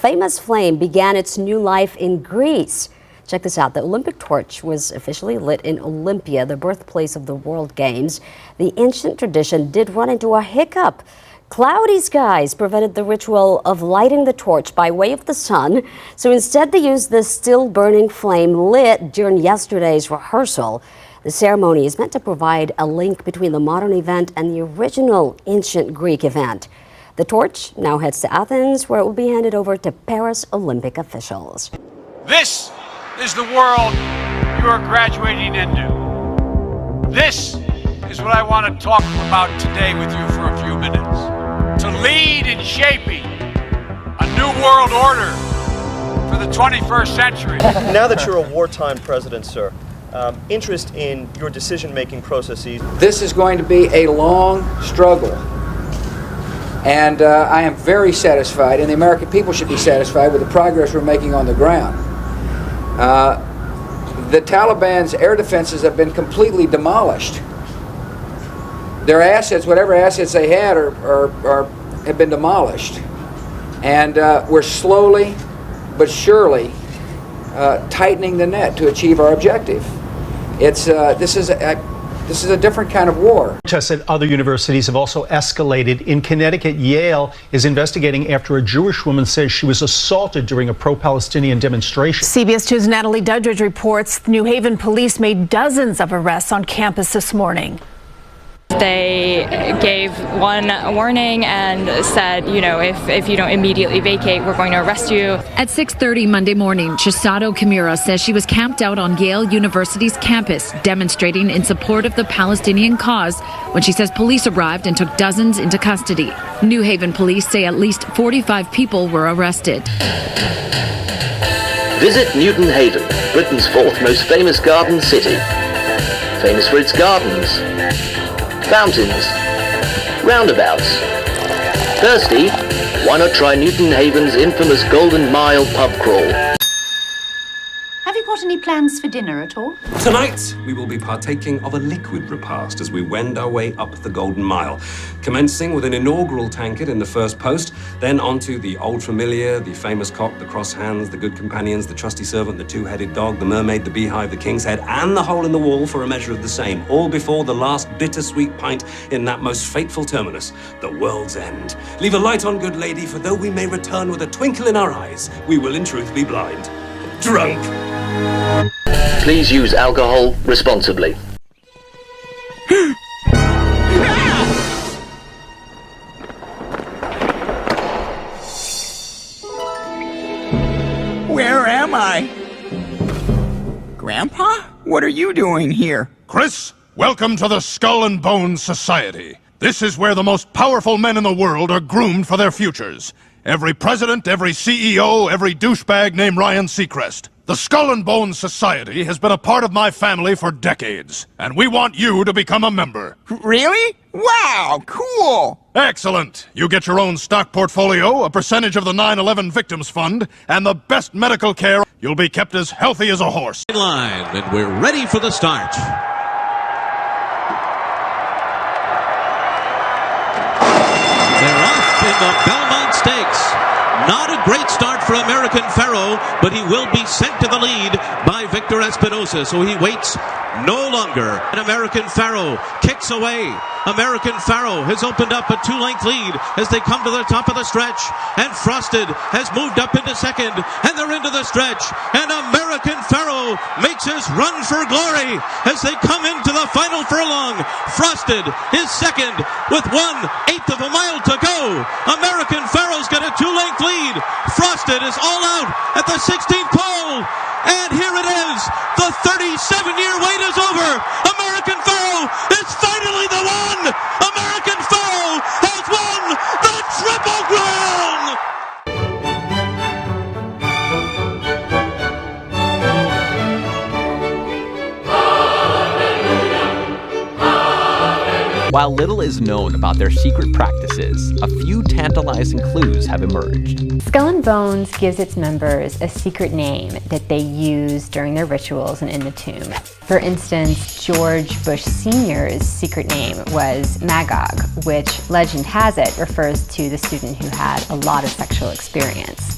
famous flame began its new life in Greece. Check this out. The Olympic torch was officially lit in Olympia, the birthplace of the World Games. The ancient tradition did run into a hiccup. Cloudy skies prevented the ritual of lighting the torch by way of the sun. So instead, they used the still burning flame lit during yesterday's rehearsal. The ceremony is meant to provide a link between the modern event and the original ancient Greek event. The torch now heads to Athens, where it will be handed over to Paris Olympic officials. This is the world you are graduating into. This is what I want to talk about today with you for a few minutes. To lead in shaping a new world order for the 21st century. Now that you're a wartime president, sir, interest in your decision-making processes. This is going to be a long struggle. And I am very satisfied, and the American people should be satisfied with the progress we're making on the ground. The Taliban's air defenses have been completely demolished. Their assets, whatever assets they had, have been demolished. And we're slowly but surely tightening the net to achieve our objective. This is a different kind of war. Protests at other universities have also escalated. In Connecticut, Yale is investigating after a Jewish woman says she was assaulted during a pro-Palestinian demonstration. CBS 2's Natalie Duddridge reports New Haven police made dozens of arrests on campus this morning. They gave one warning and said, if you don't immediately vacate, we're going to arrest you. At 6:30 Monday morning, Chisato Kimura says she was camped out on Yale University's campus, demonstrating in support of the Palestinian cause, when she says police arrived and took dozens into custody. New Haven police say at least 45 people were arrested. Visit Newton Haven, Britain's fourth most famous garden city. Famous for its gardens, fountains, roundabouts. Thirsty? Why not try Newton Haven's infamous Golden Mile pub crawl? Have you got any plans for dinner at all? Tonight, we will be partaking of a liquid repast as we wend our way up the Golden Mile, commencing with an inaugural tankard in the first post, then onto the old familiar, the famous cock, the cross hands, the good companions, the trusty servant, the two-headed dog, the mermaid, the beehive, the king's head, and the hole in the wall for a measure of the same, all before the last bittersweet pint in that most fateful terminus, the world's end. Leave a light on, good lady, for though we may return with a twinkle in our eyes, we will in truth be blind. Drunk. Please use alcohol responsibly. Where am I? Grandpa? What are you doing here? Chris, welcome to the Skull and Bones Society. This is where the most powerful men in the world are groomed for their futures. Every president, every CEO, every douchebag named Ryan Seacrest. The Skull and Bones Society has been a part of my family for decades, and we want you to become a member. Really? Wow, cool! Excellent! You get your own stock portfolio, a percentage of the 9/11 Victims Fund, and the best medical care. You'll be kept as healthy as a horse. Line, and we're ready for the start. They're off in the Belmont Stakes. Not a great start for American Pharoah, but he will be sent to the lead by Victor Espinosa, so he waits no longer. And American Pharoah kicks away. American Pharoah has opened up a two-length lead as they come to the top of the stretch, and Frosted has moved up into second, and they're into the stretch, and American Pharoah makes his run for glory as they come into the final furlong. Frosted is second with 1/8 of a mile to go. American Pharoah's got a two-length lead. Frosted is all out at the 16th pole, and here it is. The 37-year wait is over. American Pharoah is finally the one. American Pharoah has won the Triple Crown. While little is known about their secret practices, a few tantalizing clues have emerged. Skull and Bones gives its members a secret name that they use during their rituals and in the tomb. For instance, George Bush Sr.'s secret name was Magog, which legend has it refers to the student who had a lot of sexual experience.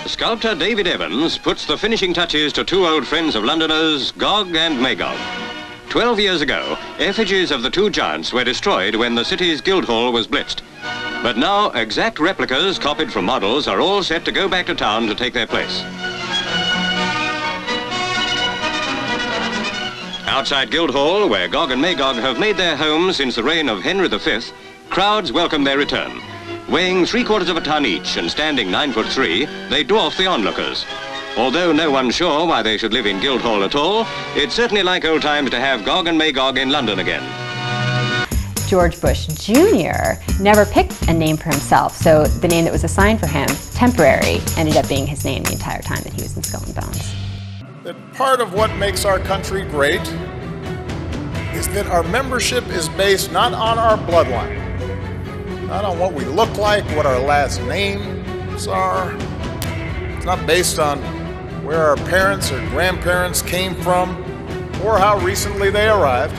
Sculptor David Evans puts the finishing touches to two old friends of Londoners, Gog and Magog. 12 years ago, effigies of the two giants were destroyed when the city's Guildhall was blitzed. But now, exact replicas copied from models are all set to go back to town to take their place. Outside Guildhall, where Gog and Magog have made their home since the reign of Henry V, crowds welcome their return. Weighing 3/4 of a ton each and standing 9'3", they dwarf the onlookers. Although no one's sure why they should live in Guildhall at all, it's certainly like old times to have Gog and Magog in London again. George Bush Jr. never picked a name for himself, so the name that was assigned for him, temporary, ended up being his name the entire time that he was in Skull and Bones. That part of what makes our country great is that our membership is based not on our bloodline, not on what we look like, what our last names are. It's not based on where our parents or grandparents came from or how recently they arrived,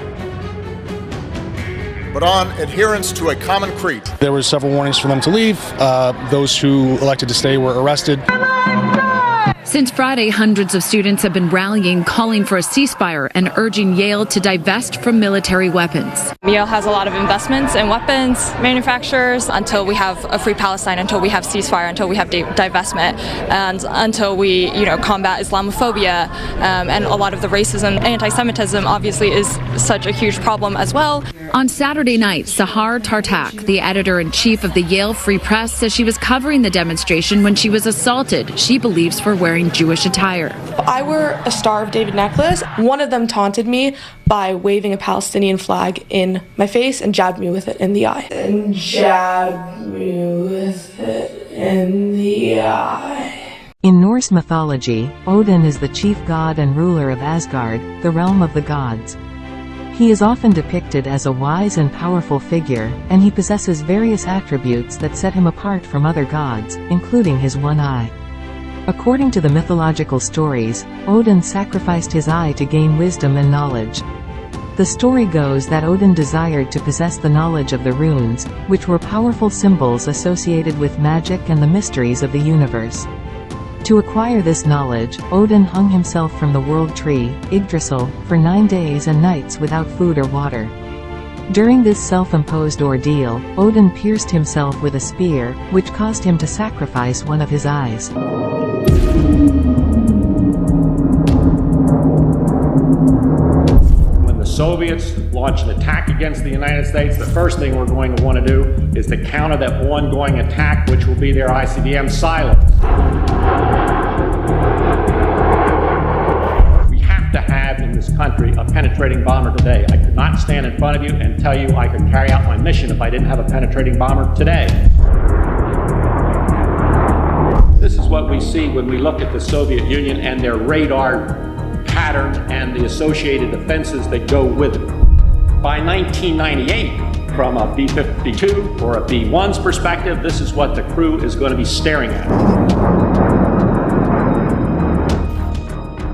but on adherence to a common creed. There were several warnings for them to leave. Those who elected to stay were arrested. Since Friday, hundreds of students have been rallying, calling for a ceasefire and urging Yale to divest from military weapons. Yale has a lot of investments in weapons manufacturers. Until we have a free Palestine, until we have ceasefire, until we have divestment, and until we, combat Islamophobia and a lot of the racism, anti-Semitism obviously is such a huge problem as well. On Saturday night, Sahar Tartak, the editor-in-chief of the Yale Free Press, says she was covering the demonstration when she was assaulted, she believes, for wearing Jewish attire. I wore a Star of David necklace. One of them taunted me by waving a Palestinian flag in my face and jabbed me with it in the eye. In Norse mythology, Odin is the chief god and ruler of Asgard, the realm of the gods. He is often depicted as a wise and powerful figure, and he possesses various attributes that set him apart from other gods, including his one eye. According to the mythological stories, Odin sacrificed his eye to gain wisdom and knowledge. The story goes that Odin desired to possess the knowledge of the runes, which were powerful symbols associated with magic and the mysteries of the universe. To acquire this knowledge, Odin hung himself from the world tree, Yggdrasil, for 9 days and nights without food or water. During this self-imposed ordeal, Odin pierced himself with a spear, which caused him to sacrifice one of his eyes. When the Soviets launch an attack against the United States, the first thing we're going to want to do is to counter that ongoing attack, which will be their ICBM silence. To have in this country a penetrating bomber today. I could not stand in front of you and tell you I could carry out my mission if I didn't have a penetrating bomber today. This is what we see when we look at the Soviet Union and their radar pattern and the associated defenses that go with it. By 1998, from a B-52 or a B-1's perspective, this is what the crew is going to be staring at.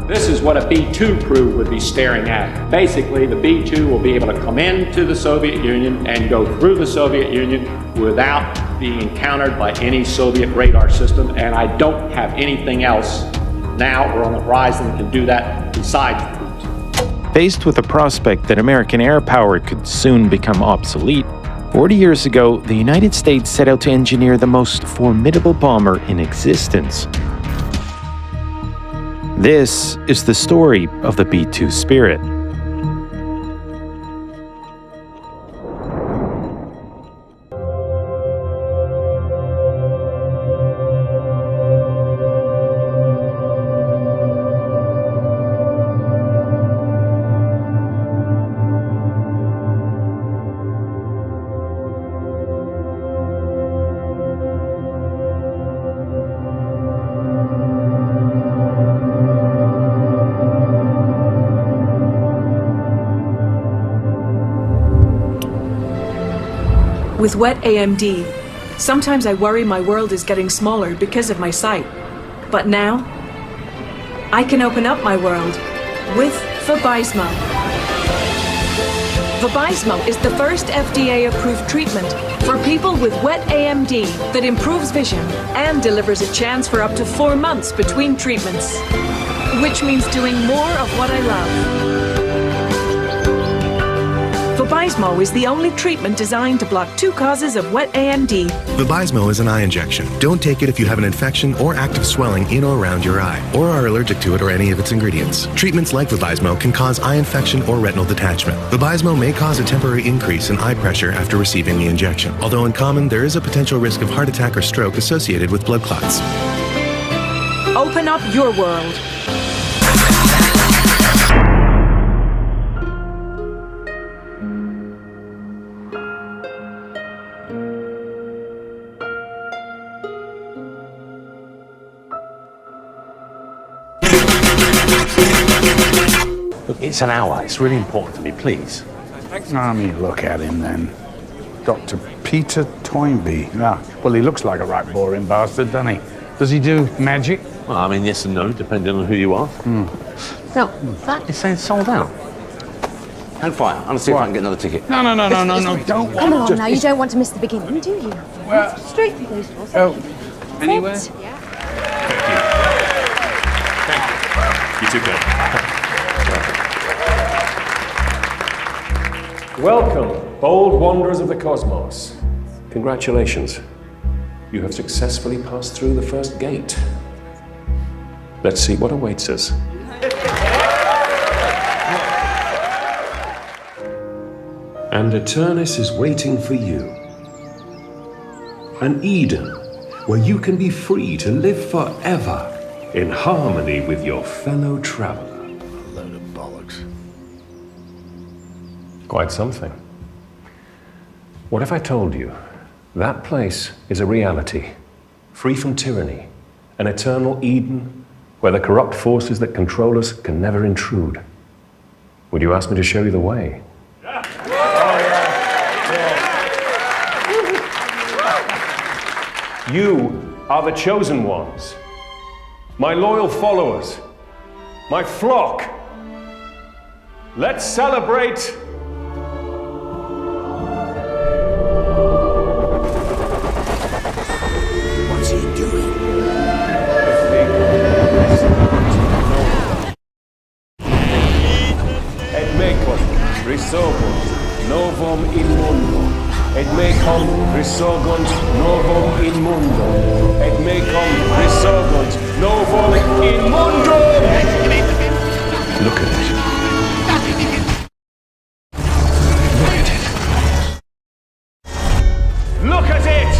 This is what a B-2 crew would be staring at. Basically, the B-2 will be able to come into the Soviet Union and go through the Soviet Union without being encountered by any Soviet radar system, and I don't have anything else now or on the horizon that can do that besides the B-2. Faced with the prospect that American air power could soon become obsolete, 40 years ago, the United States set out to engineer the most formidable bomber in existence. This is the story of the B-2 Spirit. With wet AMD, sometimes I worry my world is getting smaller because of my sight. But now, I can open up my world with Vabysmo. Vabysmo is the first FDA-approved treatment for people with wet AMD that improves vision and delivers a chance for up to 4 months between treatments, which means doing more of what I love. Vabysmo is the only treatment designed to block 2 causes of wet AMD. Vabysmo is an eye injection. Don't take it if you have an infection or active swelling in or around your eye, or are allergic to it or any of its ingredients. Treatments like Vabysmo can cause eye infection or retinal detachment. Vabysmo may cause a temporary increase in eye pressure after receiving the injection. Although uncommon, there is a potential risk of heart attack or stroke associated with blood clots. Open up your world. Look, it's an hour. It's really important to me, please. I mean, look at him then. Dr. Peter Toynbee. No, well, he looks like a right boring bastard, doesn't he? Does he do magic? Well, I mean, yes and no, depending on who you are. Now, that is saying sold out. Hang fire. I'm going to see if I can get another ticket. No, don't. Come on now, you don't want to miss the beginning, do you? Well, straight through those doors. Oh, anywhere? Yeah. Thank you. You too, good. Welcome, bold wanderers of the cosmos. Congratulations. You have successfully passed through the first gate. Let's see what awaits us. And Eternus is waiting for you. An Eden where you can be free to live forever in harmony with your fellow traveler. A load of bollocks. Quite something. What if I told you that place is a reality, free from tyranny, an eternal Eden where the corrupt forces that control us can never intrude? Would you ask me to show you the way? You are the chosen ones, my loyal followers, my flock. Let's celebrate. What's he doing? Et mecum risorgunt novum in mundo. Et mecum risorgunt novum in mundo. Et mecum risorgunt novum in mundo. Look at it. Look at it!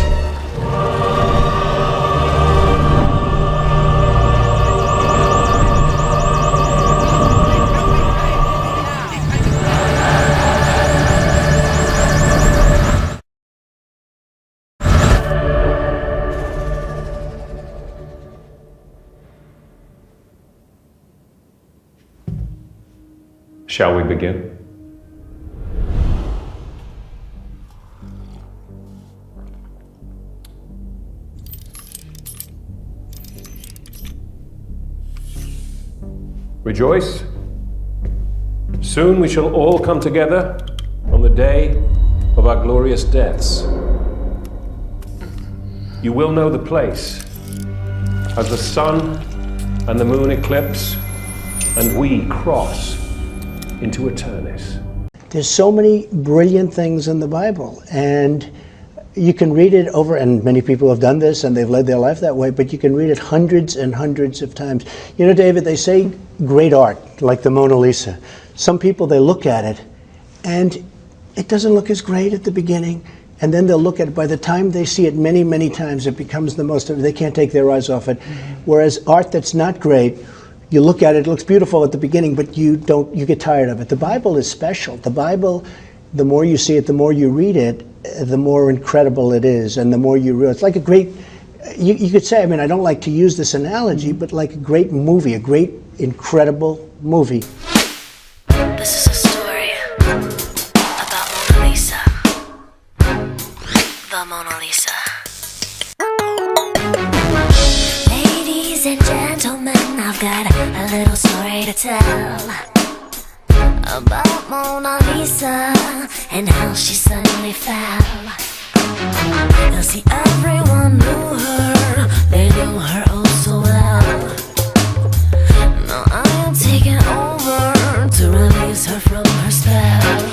Shall we begin? Rejoice. Soon we shall all come together on the day of our glorious deaths. You will know the place as the sun and the moon eclipse and we cross into Eternus. There's so many brilliant things in the Bible, and you can read it over, and many people have done this and they've led their life that way, but you can read it hundreds and hundreds of times. You know, David, they say great art, like the Mona Lisa. Some people, they look at it and it doesn't look as great at the beginning, and then they'll look at it. By the time they see it many, many times, it becomes the most, they can't take their eyes off it. Whereas art that's not great, you look at it, it looks beautiful at the beginning, but you get tired of it. The Bible is special. The Bible, the more you see it, the more you read it, the more incredible it is, and the more you realize. It's like a great, you could say, I mean, I don't like to use this analogy, but like a great movie, a great, incredible movie. This is a story about Mona Lisa. The Mona Lisa. Ladies and gentlemen, I've got a little story to tell about about Mona Lisa and how she suddenly fell. Now see, everyone knew her, they knew her oh so well. Now I am taking over to release her from her spell.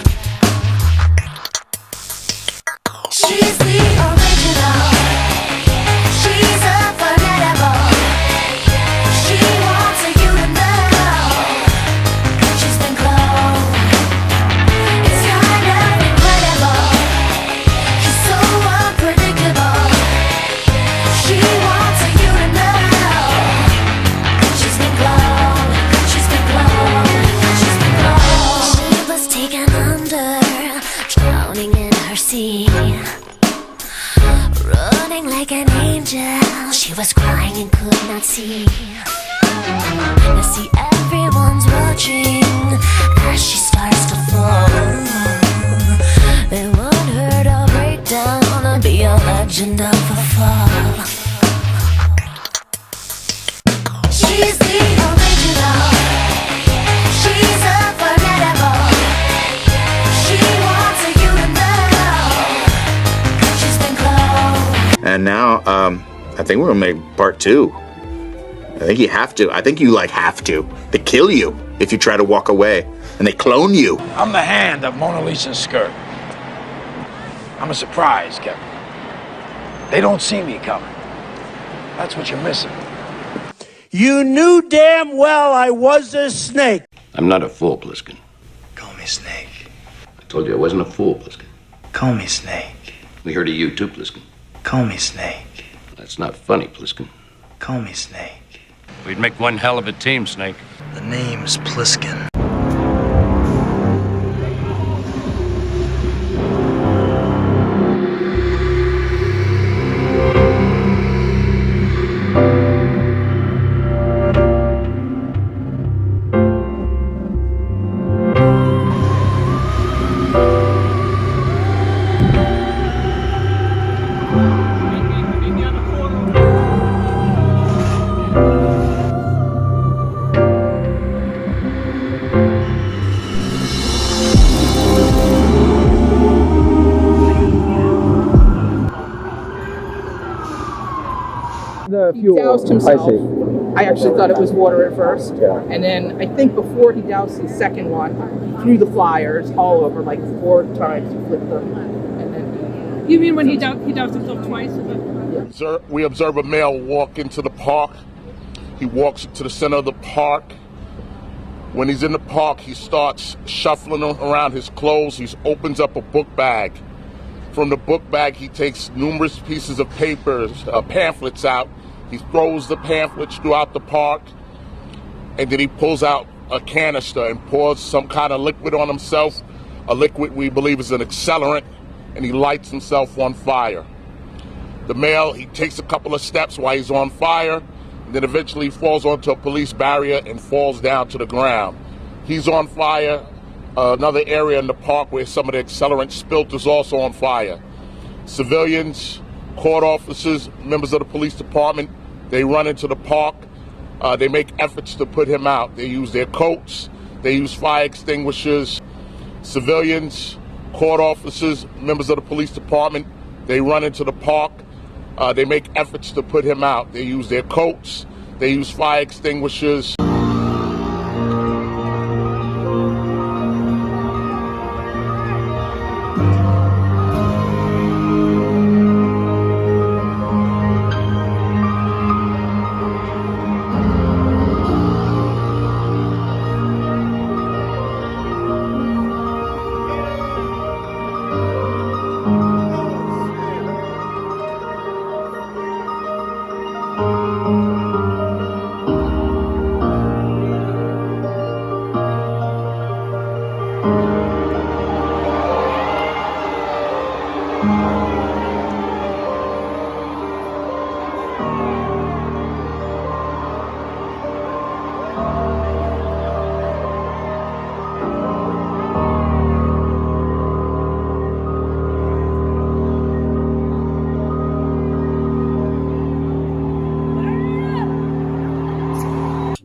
She's the original, she's unforgettable. She wants you to know she's been cloned. It's kind of incredible, she's so unpredictable. She wants you to know she's been cloned, she's been cloned, she's been cloned. She was taken under, drowning in her sea. Running like an angel, she was crying and could not see. Now see, everyone's watching as she starts to fall. They want her to break down and be a legend of a fall. She's the original, she's unforgettable. She wants you to know she's been cloned. And now, I think we're gonna make part 2. I think you have to. I think you have to. They kill you if you try to walk away, and they clone you. I'm the hand of Mona Lisa's skirt. I'm a surprise, Kevin. They don't see me coming. That's what you're missing. You knew damn well I was a snake. I'm not a fool, Pliskin. Call me Snake. I told you I wasn't a fool, Pliskin. Call me Snake. We heard of you too, Pliskin. Call me Snake. That's not funny, Pliskin. Call me Snake. We'd make one hell of a team, Snake. The name's Pliskin. He doused himself. I actually thought it was water at first. And then I think before he doused the second one, he threw the flyers all over like 4 times. He flipped them. And then You mean when he doused himself twice? We observe a male walk into the park. He walks to the center of the park. When he's in the park, he starts shuffling around his clothes. He opens up a book bag. From the book bag, he takes numerous pieces of papers, pamphlets out. He throws the pamphlets throughout the park, and then he pulls out a canister and pours some kind of liquid on himself, a liquid we believe is an accelerant, and he lights himself on fire. The male, he takes a couple of steps while he's on fire, and then eventually falls onto a police barrier and falls down to the ground. He's on fire. Another area in the park where some of the accelerant spilt is also on fire. Civilians, court officers, members of the police department, they run into the park. They make efforts to put him out. They use their coats. They use fire extinguishers. Civilians, court officers, members of the police department, they run into the park. They make efforts to put him out. They use their coats. They use fire extinguishers.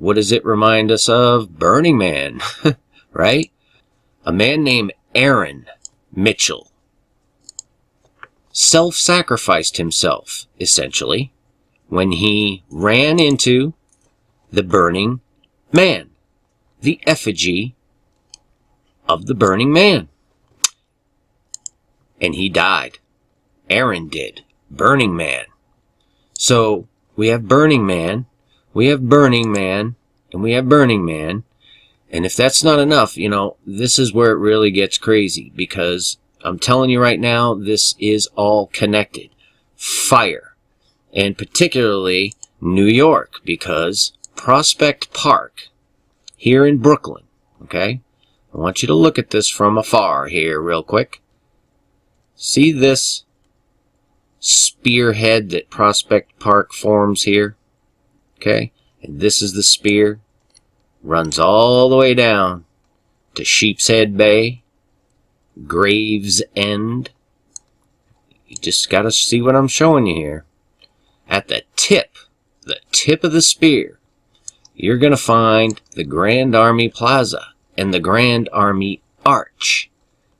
What does it remind us of? Burning Man, right? A man named Aaron Mitchell self-sacrificed himself, essentially, when he ran into the Burning Man, the effigy of the Burning Man. And he died. Aaron did. Burning Man. So, we have Burning Man, we have Burning Man, and we have Burning Man. And if that's not enough, you know, this is where it really gets crazy, because I'm telling you right now, this is all connected. Fire. And particularly New York, because Prospect Park, here in Brooklyn, okay? I want you to look at this from afar here real quick. See this spearhead that Prospect Park forms here? Okay? And this is the spear. Runs all the way down to Sheepshead Bay, Gravesend. You just got to see what I'm showing you here. At the tip of the spear, you're going to find the Grand Army Plaza and the Grand Army Arch.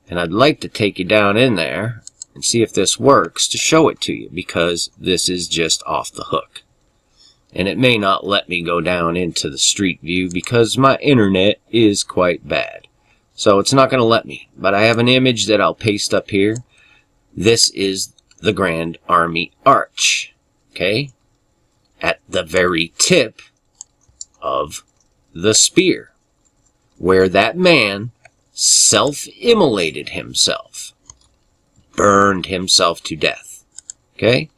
And I'd like to take you down in there and see if this works to show it to you, because this is just off the hook. And it may not let me go down into the street view because my internet is quite bad. So it's not going to let me. But I have an image that I'll paste up here. This is the Grand Army Arch. Okay? At the very tip of the spear, where that man self-immolated himself. Burned himself to death. Okay?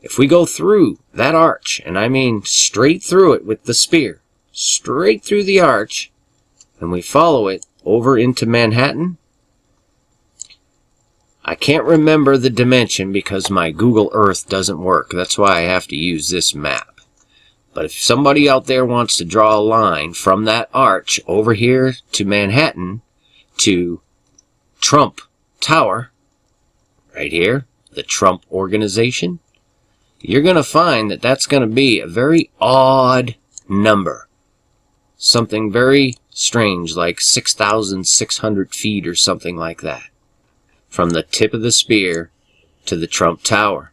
If we go through that arch, and I mean straight through it with the spear, straight through the arch, and we follow it over into Manhattan, I can't remember the dimension because my Google Earth doesn't work. That's why I have to use this map. But if somebody out there wants to draw a line from that arch over here to Manhattan to Trump Tower, right here, the Trump Organization, you're going to find that that's going to be a very odd number. Something very strange, like 6,600 feet or something like that. From the tip of the spear to the Trump Tower.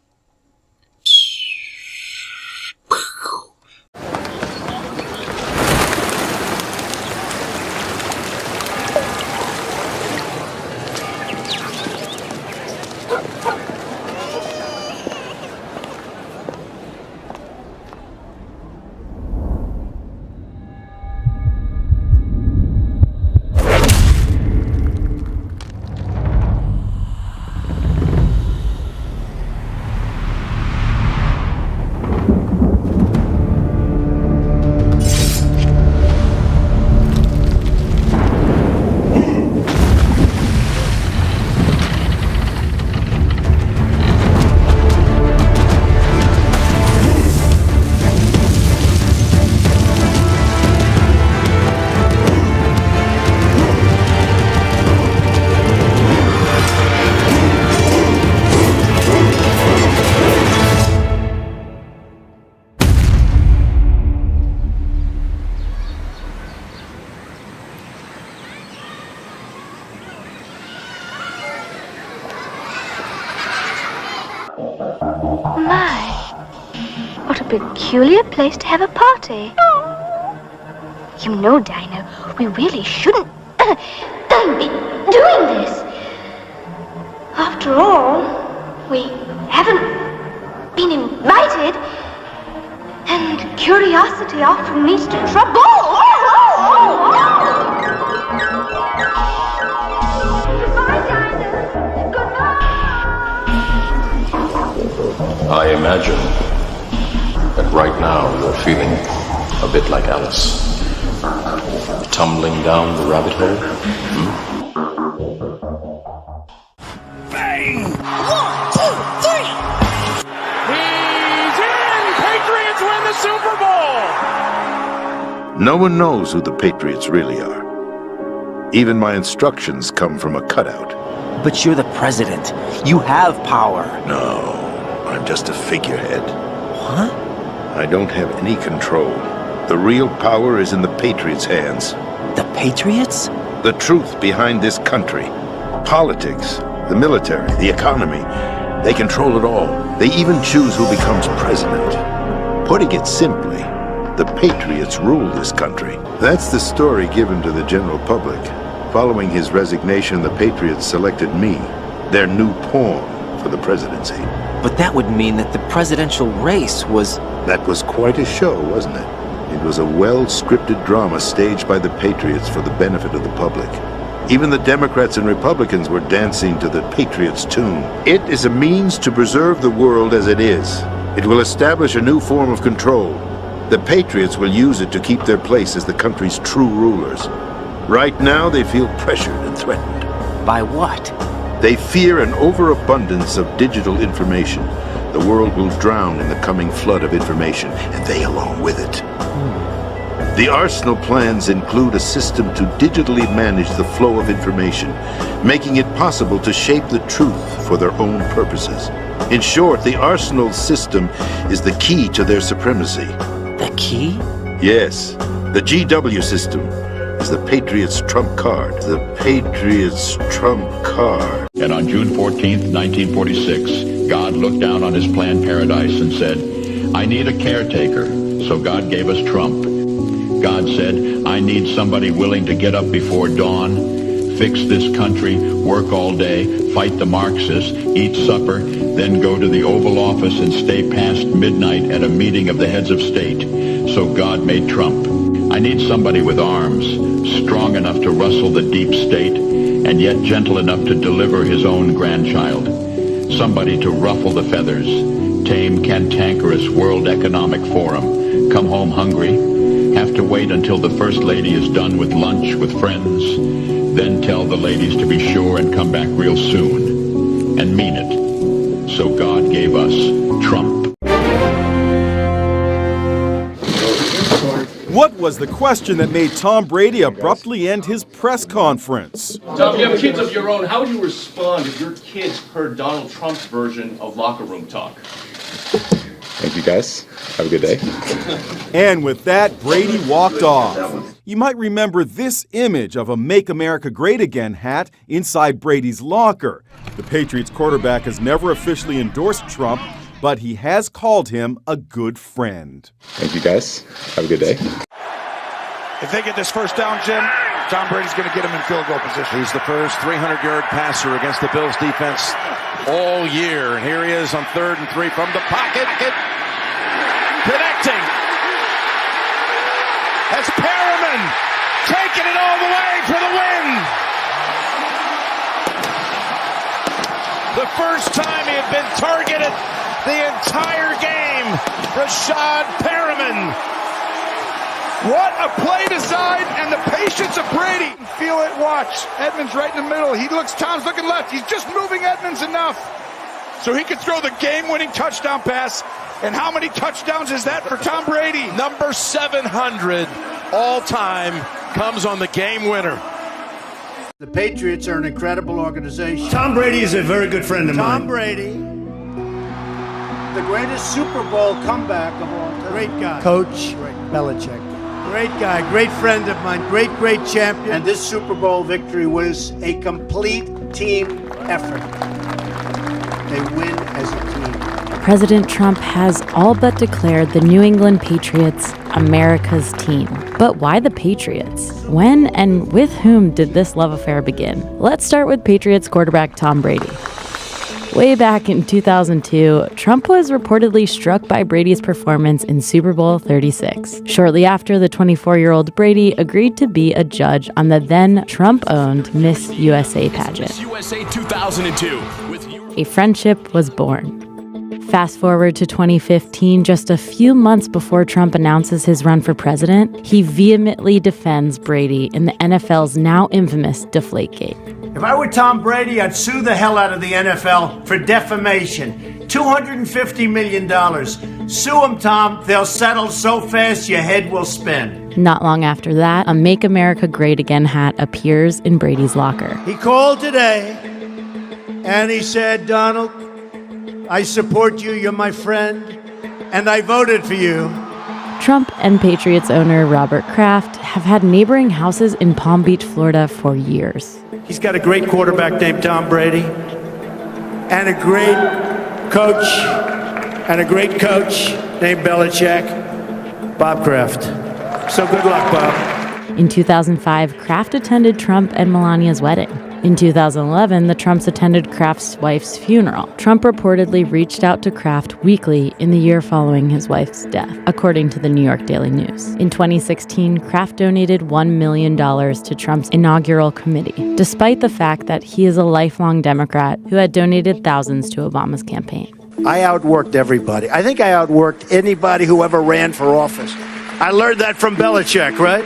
Peculiar place to have a party. You know, Dino, we really shouldn't be doing this. After all, we haven't been invited, and curiosity often leads to trouble. Goodbye, Dino. Goodbye. I imagine that right now you're feeling a bit like Alice. Tumbling down the rabbit hole? Bang! 1, 2, 3! He's in! Patriots win the Super Bowl! No one knows who the Patriots really are. Even my instructions come from a cutout. But you're the president. You have power. No, I'm just a figurehead. What? I don't have any control. The real power is in the Patriots' hands. The Patriots? the truth behind this country. Politics, the military, the economy, they control it all. They even choose who becomes president. Putting it simply, the Patriots rule this country. That's the story given to the general public. Following his resignation, the Patriots selected me, their new pawn for the presidency. But that would mean that the presidential race was... That was quite a show, wasn't it? It was a well-scripted drama staged by the Patriots for the benefit of the public. Even the Democrats and Republicans were dancing to the Patriots' tune. It is a means to preserve the world as it is. It will establish a new form of control. The Patriots will use it to keep their place as the country's true rulers. Right now, they feel pressured and threatened. By what? They fear an overabundance of digital information. The world will drown in the coming flood of information, and they along with it. The arsenal plans include a system to digitally manage the flow of information, making it possible to shape the truth for their own purposes. In short, the arsenal system is the key to their supremacy. The key? Yes. The GW system is the Patriots' trump card. The Patriots' trump card. And on June 14th, 1946, God looked down on his planned paradise and said, I need a caretaker. So God gave us Trump. God said, I need somebody willing to get up before dawn, fix this country, work all day, fight the Marxists, eat supper, then go to the Oval Office and stay past midnight at a meeting of the heads of state. So God made Trump. I need somebody with arms, strong enough to rustle the deep state, and yet gentle enough to deliver his own grandchild. Somebody to ruffle the feathers, tame cantankerous World Economic Forum, come home hungry, have to wait until the First Lady is done with lunch with friends, then tell the ladies to be sure and come back real soon, and mean it. So God gave us Trump. What was the question that made Tom Brady abruptly end his press conference? Tom, you have kids of your own. How would you respond if your kids heard Donald Trump's version of locker room talk? Thank you, guys. Have a good day. And with that, Brady walked off. You might remember this image of a Make America Great Again hat inside Brady's locker. The Patriots quarterback has never officially endorsed Trump, but he has called him a good friend. Thank you, guys. Have a good day. If they get this first down, Jim, Tom Brady's going to get him in field goal position. He's the first 300-yard passer against the Bills defense all year. And here he is on 3rd and 3 from the pocket. Connecting. That's Perriman taking it all the way for the win. The first time he had been targeted the entire game, Rashad Perriman. What a play design and the patience of Brady. Feel it, watch. Edmonds right in the middle. Tom's looking left. He's just moving Edmonds enough so he could throw the game-winning touchdown pass. And how many touchdowns is that for Tom Brady? Number 700 all time comes on the game winner. The Patriots are an incredible organization. Tom Brady is a very good friend of mine. Tom Brady, the greatest Super Bowl comeback of all time. Great guy. Coach Belichick. Great guy, great friend of mine, great champion. And this Super Bowl victory was a complete team effort. They win as a team. President Trump has all but declared the New England Patriots America's team. But why the Patriots? When and with whom did this love affair begin? Let's start with Patriots quarterback Tom Brady. Way back in 2002, Trump was reportedly struck by Brady's performance in Super Bowl 36. Shortly after, the 24-year-old Brady agreed to be a judge on the then Trump-owned Miss USA pageant. Miss USA 2002. A friendship was born. Fast forward to 2015, just a few months before Trump announces his run for president, he vehemently defends Brady in the NFL's now infamous Deflategate. If I were Tom Brady, I'd sue the hell out of the NFL for defamation. $250 million. Sue them, Tom. They'll settle so fast your head will spin. Not long after that, a Make America Great Again hat appears in Brady's locker. He called today, and he said, Donald, I support you, you're my friend, and I voted for you. Trump and Patriots owner Robert Kraft have had neighboring houses in Palm Beach, Florida for years. He's got a great quarterback named Tom Brady, and a great coach named Belichick, Bob Kraft. So good luck, Bob. In 2005, Kraft attended Trump and Melania's wedding. In 2011, the Trumps attended Kraft's wife's funeral. Trump reportedly reached out to Kraft weekly in the year following his wife's death, according to the New York Daily News. In 2016, Kraft donated $1 million to Trump's inaugural committee, despite the fact that he is a lifelong Democrat who had donated thousands to Obama's campaign. I outworked everybody. I think I outworked anybody who ever ran for office. I learned that from Belichick, right?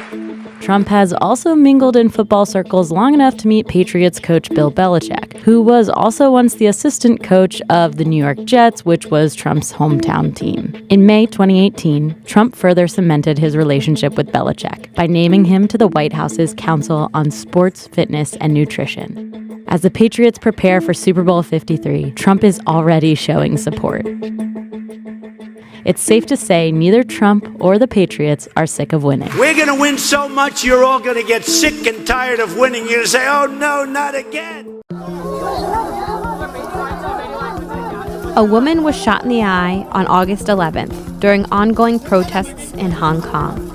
Trump has also mingled in football circles long enough to meet Patriots coach Bill Belichick, who was also once the assistant coach of the New York Jets, which was Trump's hometown team. In May 2018, Trump further cemented his relationship with Belichick by naming him to the White House's Council on Sports, Fitness, and Nutrition. As the Patriots prepare for Super Bowl 53, Trump is already showing support. It's safe to say neither Trump or the Patriots are sick of winning. We're going to win so much, you're all going to get sick and tired of winning. You're going to say, oh, no, not again. A woman was shot in the eye on August 11th during ongoing protests in Hong Kong.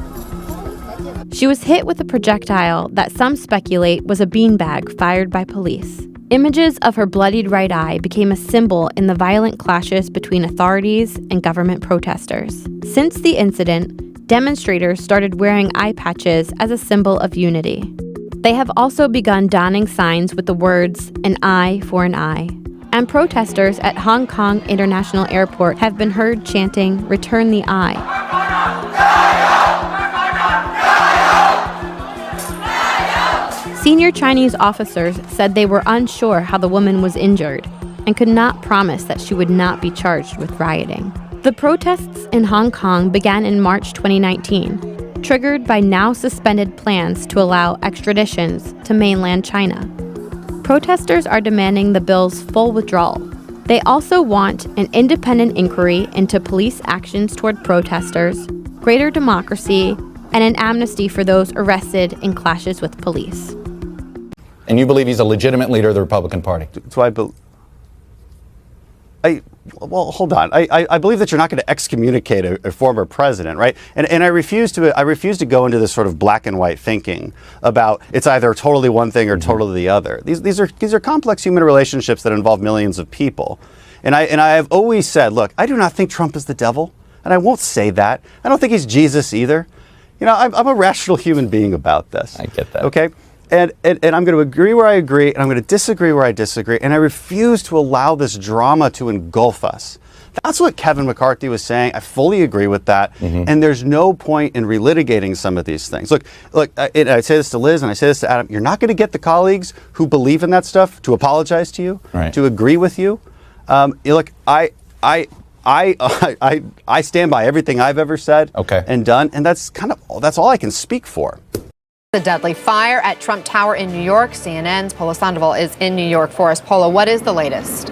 She was hit with a projectile that some speculate was a beanbag fired by police. Images of her bloodied right eye became a symbol in the violent clashes between authorities and government protesters. Since the incident, demonstrators started wearing eye patches as a symbol of unity. They have also begun donning signs with the words, "An eye for an eye." And protesters at Hong Kong International Airport have been heard chanting, "Return the eye." Senior Chinese officers said they were unsure how the woman was injured and could not promise that she would not be charged with rioting. The protests in Hong Kong began in March 2019, triggered by now suspended plans to allow extraditions to mainland China. Protesters are demanding the bill's full withdrawal. They also want an independent inquiry into police actions toward protesters, greater democracy, and an amnesty for those arrested in clashes with police. And you believe he's a legitimate leader of the Republican Party? Well, hold on. I believe that you're not going to excommunicate a former president, right? And I refuse to go into this sort of black and white thinking about it's either totally one thing or totally the other. These are complex human relationships that involve millions of people. And I have always said, look, I do not think Trump is the devil, and I won't say that. I don't think he's Jesus either. You know, I'm a rational human being about this. I get that. Okay? And I'm going to agree where I agree, and I'm going to disagree where I disagree, and I refuse to allow this drama to engulf us. That's what Kevin McCarthy was saying. I fully agree with that, and there's no point in relitigating some of these things. Look, I say this to Liz, and I say this to Adam, you're not going to get the colleagues who believe in that stuff to apologize to you, to agree with you. Look, I stand by everything I've ever said and done, and that's all I can speak for. The deadly fire at Trump Tower in New York. CNN's Paula Sandoval is in New York for us. Paula, what is the latest?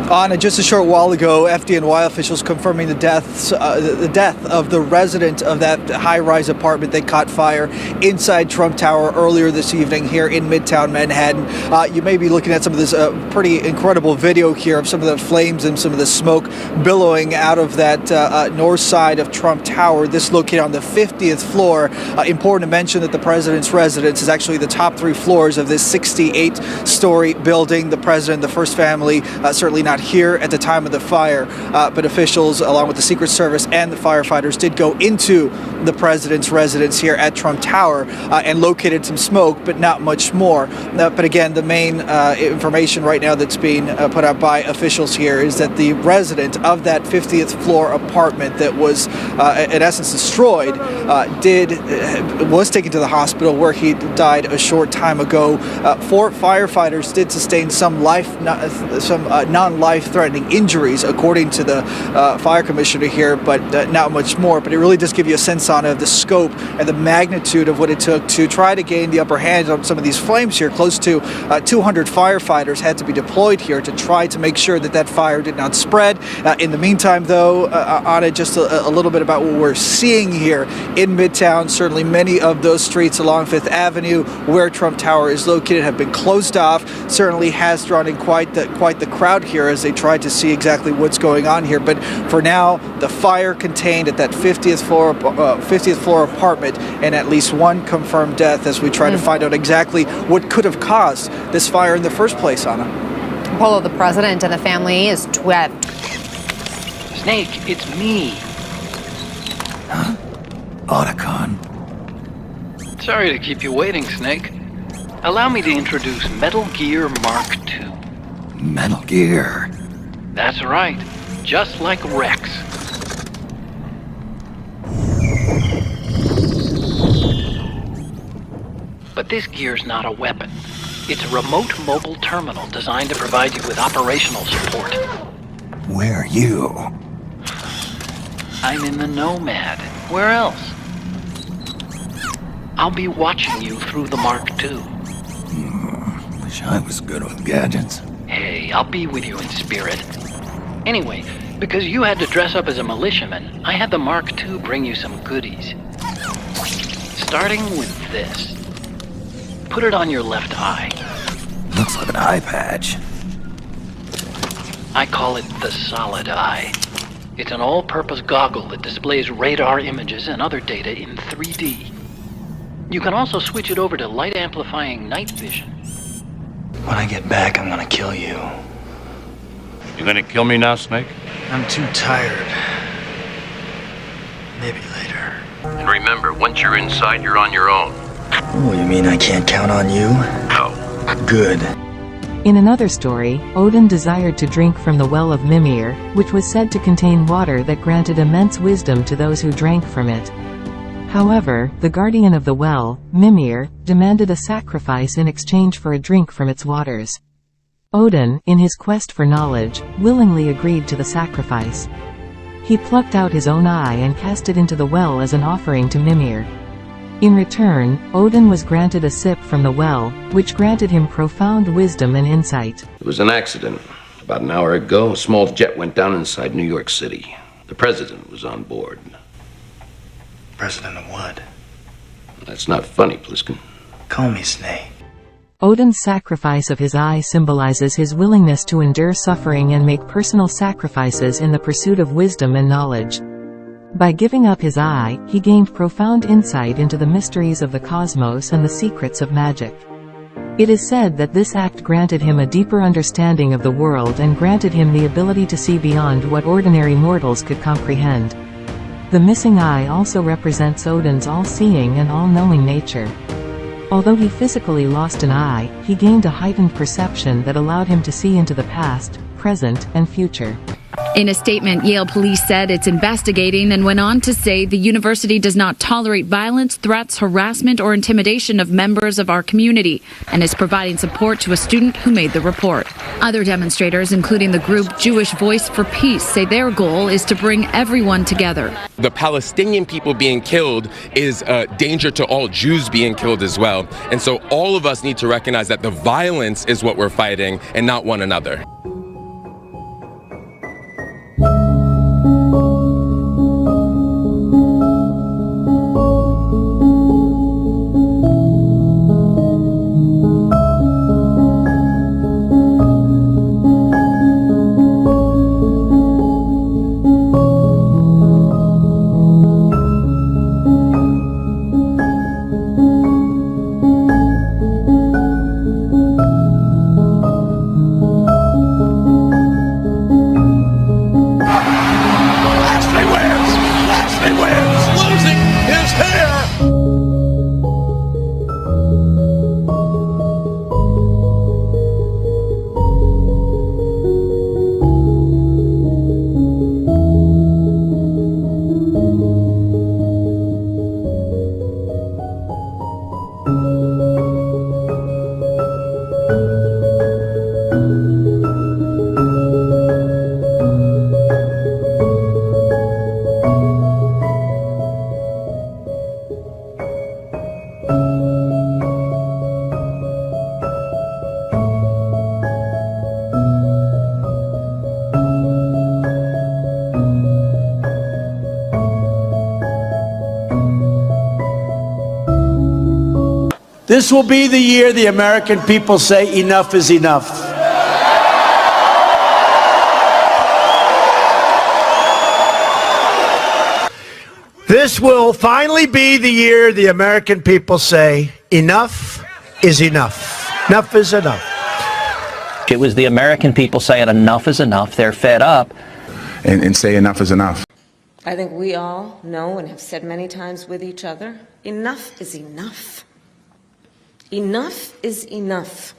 Anna, just a short while ago, FDNY officials confirming the death of the resident of that high-rise apartment that caught fire inside Trump Tower earlier this evening here in Midtown Manhattan. You may be looking at some of this pretty incredible video here of some of the flames and some of the smoke billowing out of that north side of Trump Tower. This located on the 50th floor. Important to mention that the president's residence is actually the top 3 floors of this 68-story building. The president, the first family, certainly not here at the time of the fire, but officials along with the Secret Service and the firefighters did go into the president's residence here at Trump Tower and located some smoke, but not much more. But again, the main information right now that's being put out by officials here is that the resident of that 50th floor apartment that was in essence destroyed was taken to the hospital where he died a short time ago. 4 firefighters did sustain some non-life life-threatening injuries, according to the fire commissioner here, but not much more. But it really does give you a sense on of the scope and the magnitude of what it took to try to gain the upper hand on some of these flames here. Close to 200 firefighters had to be deployed here to try to make sure that that fire did not spread. In the meantime, though, Anna, just a little bit about what we're seeing here in Midtown. Certainly many of those streets along Fifth Avenue where Trump Tower is located have been closed off. Certainly has drawn in quite the crowd here as they try to see exactly what's going on here. But for now, the fire contained at that 50th floor apartment, and at least one confirmed death as we try to find out exactly what could have caused this fire in the first place, Anna. Polo, the president and the family is Snake, it's me. Huh? Otacon. Sorry to keep you waiting, Snake. Allow me to introduce Metal Gear Mark II. Metal Gear. That's right. Just like Rex. But this gear's not a weapon. It's a remote mobile terminal designed to provide you with operational support. Where are you? I'm in the Nomad. Where else? I'll be watching you through the Mark II. Wish I was good with gadgets. Hey, I'll be with you in spirit. Anyway, because you had to dress up as a militiaman, I had the Mark II bring you some goodies. Starting with this. Put it on your left eye. Looks like an eye patch. I call it the Solid Eye. It's an all-purpose goggle that displays radar images and other data in 3D. You can also switch it over to light-amplifying night vision. When I get back, I'm gonna kill you. You gonna kill me now, Snake? I'm too tired. Maybe later. And remember, once you're inside, you're on your own. Oh, you mean I can't count on you? No. Good. In another story, Odin desired to drink from the well of Mimir, which was said to contain water that granted immense wisdom to those who drank from it. However, the guardian of the well, Mimir, demanded a sacrifice in exchange for a drink from its waters. Odin, in his quest for knowledge, willingly agreed to the sacrifice. He plucked out his own eye and cast it into the well as an offering to Mimir. In return, Odin was granted a sip from the well, which granted him profound wisdom and insight. It was an accident. About an hour ago, a small jet went down inside New York City. The president was on board. President of what? That's not funny, Pliskin. Call me Snake. Odin's sacrifice of his eye symbolizes his willingness to endure suffering and make personal sacrifices in the pursuit of wisdom and knowledge. By giving up his eye, he gained profound insight into the mysteries of the cosmos and the secrets of magic. It is said that this act granted him a deeper understanding of the world and granted him the ability to see beyond what ordinary mortals could comprehend. The missing eye also represents Odin's all-seeing and all-knowing nature. Although he physically lost an eye, he gained a heightened perception that allowed him to see into the past, present, and future. In a statement, Yale police said it's investigating and went on to say the university does not tolerate violence, threats, harassment, or intimidation of members of our community and is providing support to a student who made the report. Other demonstrators, including the group Jewish Voice for Peace, say their goal is to bring everyone together. The Palestinian people being killed is a danger to all Jews being killed as well. And so all of us need to recognize that the violence is what we're fighting and not one another. This will be the year the American people say enough is enough. This will finally be the year the American people say enough is enough. Enough is enough. It was the American people saying enough is enough. They're fed up. And say enough is enough. I think we all know and have said many times with each other, enough is enough. Enough is enough.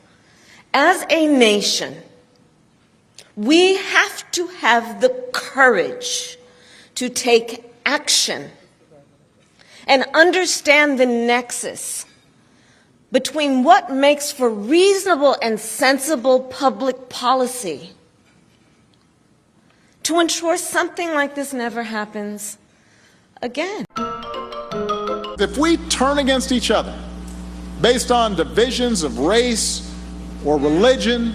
As a nation, we have to have the courage to take action and understand the nexus between what makes for reasonable and sensible public policy to ensure something like this never happens again. If we turn against each other based on divisions of race or religion,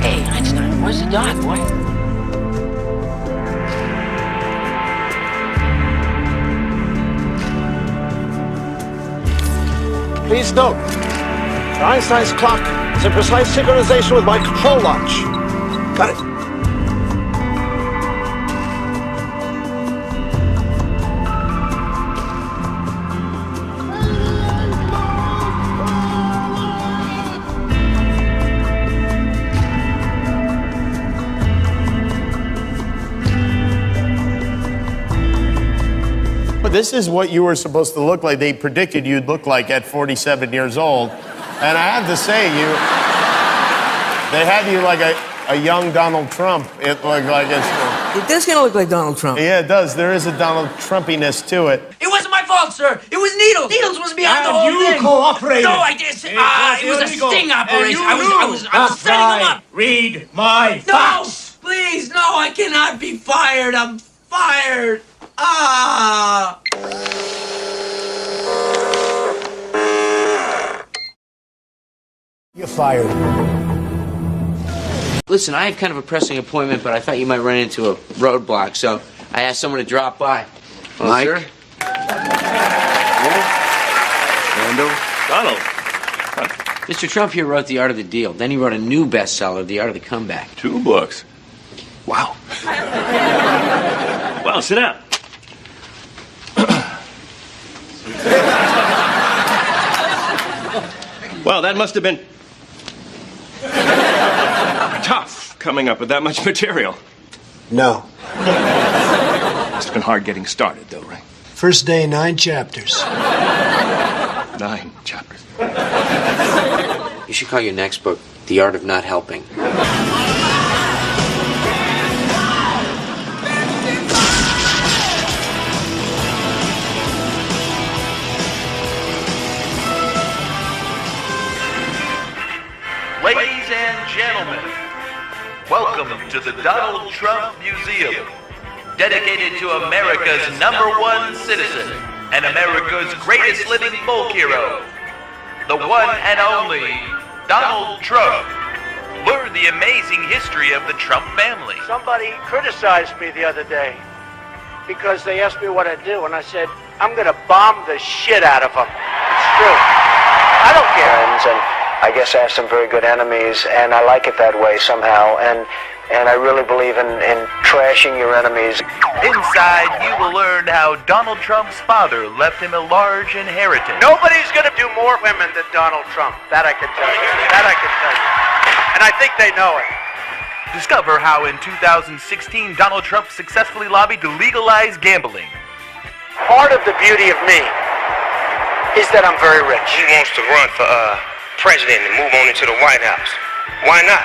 Hey, Einstein, where's the dog, boy? Please note, Einstein's clock is in precise synchronization with my control watch. Got it. This is what you were supposed to look like. They predicted you'd look like at 47 years old. And I have to say, they had you like a young Donald Trump. It looked like it's... It does kind of look like Donald Trump. Yeah, it does. There is a Donald Trumpiness to it. It wasn't my fault, sir. It was Needles. Needles was behind the whole thing. You cooperated. No, I didn't. It was a sting operation. I was setting them up. Read my No, facts. please, no, I cannot be fired. I'm fired. Ah. You're fired. Listen, I had kind of a pressing appointment, but I thought you might run into a roadblock, so I asked someone to drop by. Well, Mike? sir? Randall? Donald. Mr. Trump here wrote The Art of the Deal. Then he wrote a new bestseller, The Art of the Comeback. 2 books. Wow. Well, sit down. Well, that must have been tough coming up with that much material. No. Must have been hard getting started, though, right? First day, 9 chapters. 9 chapters. You should call your next book The Art of Not Helping. Ladies and gentlemen, welcome to the Donald Trump Museum, dedicated to America's #1 citizen and America's greatest living folk hero, the one and only Donald Trump. Learn the amazing history of the Trump family. Somebody criticized me the other day because they asked me what I'd do, and I said, I'm going to bomb the shit out of them. It's true. I don't care. And I guess I have some very good enemies, and I like it that way somehow. And I really believe in trashing your enemies. Inside, you will learn how Donald Trump's father left him a large inheritance. Nobody's going to do more women than Donald Trump. That I can tell you. That I can tell you. And I think they know it. Discover how in 2016 Donald Trump successfully lobbied to legalize gambling. Part of the beauty of me is that I'm very rich. He wants to run for president and move on into the White House. Why not?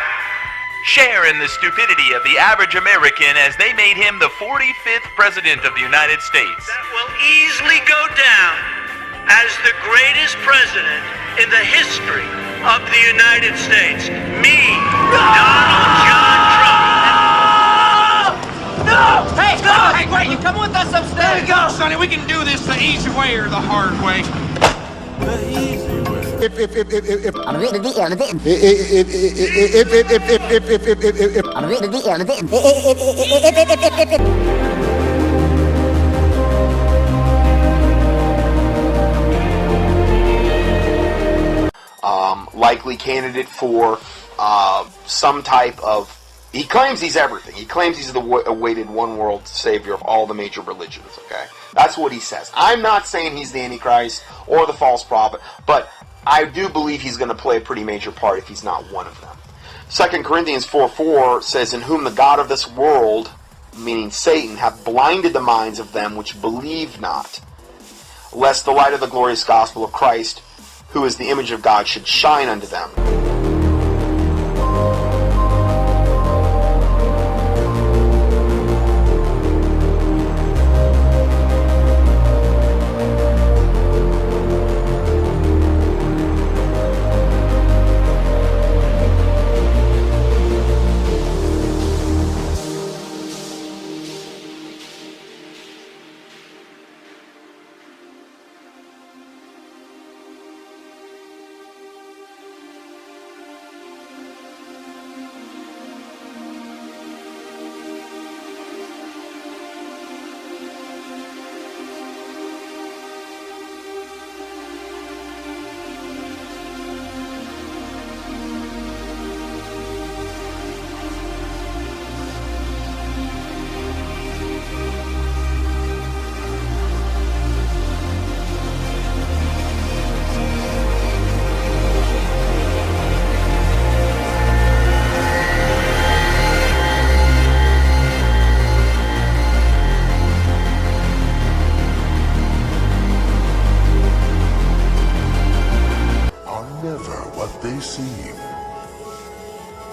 Share in the stupidity of the average American as they made him the 45th president of the United States. That will easily go down as the greatest president in the history of the United States. Me, Donald John Trump. No! Hey, go! Hey, wait, you come with us upstairs? There you go, Sonny. We can do this the easy way or the hard way. The easy way. Likely candidate for some type of... He claims he's everything. He claims he's the awaited one world savior of all the major religions, okay? That's what he says. I'm not saying he's the Antichrist or the false prophet, but I do believe he's going to play a pretty major part if he's not one of them. 2 Corinthians 4:4 says, "In whom the God of this world," meaning Satan, "hath blinded the minds of them which believe not, lest the light of the glorious gospel of Christ, who is the image of God, should shine unto them." They seem.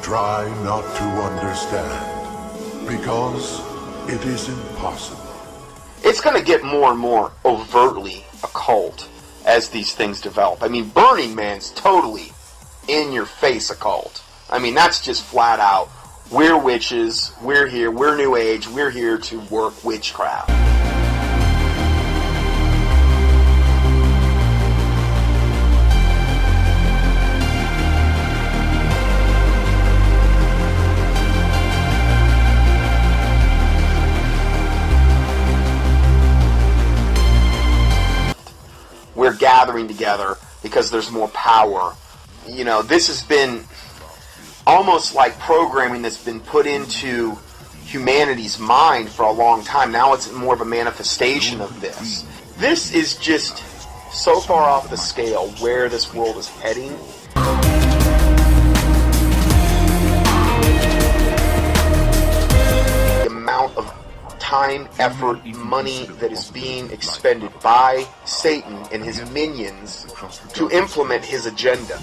Try not to understand, because it is impossible. It's going to get more and more overtly occult as these things develop. I mean, Burning Man's totally in-your-face occult. I mean, that's just flat out, we're witches, we're here, we're New Age, we're here to work witchcraft. We're gathering together because there's more power. You know, this has been almost like programming that's been put into humanity's mind for a long time. Now it's more of a manifestation of this. This is just so far off the scale where this world is heading. The amount of time, effort, money that is being expended by Satan and his minions to implement his agenda.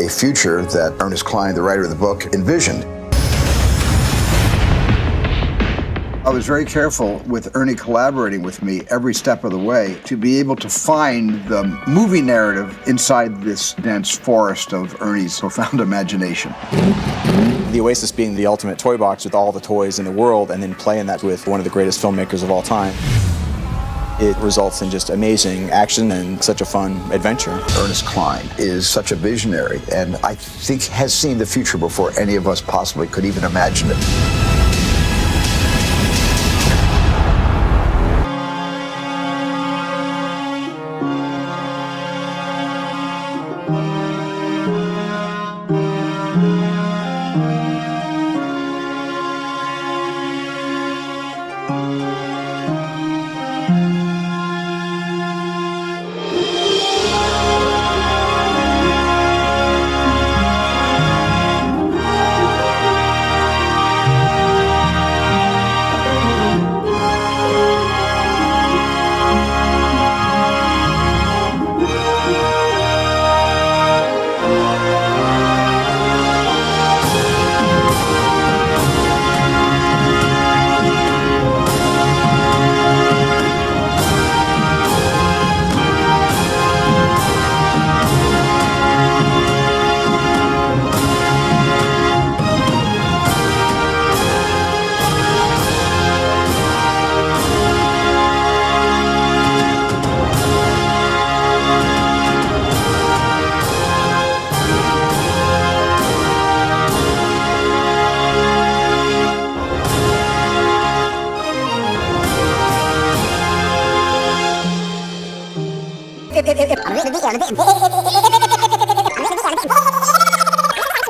A future that Ernest Cline, the writer of the book, envisioned. I was very careful with Ernie collaborating with me every step of the way to be able to find the movie narrative inside this dense forest of Ernie's profound imagination. The Oasis being the ultimate toy box with all the toys in the world, and then playing that with one of the greatest filmmakers of all time. It results in just amazing action and such a fun adventure. Ernest Cline is such a visionary, and I think has seen the future before any of us possibly could even imagine it.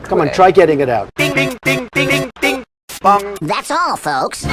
Come on, try getting it out. That's all, folks.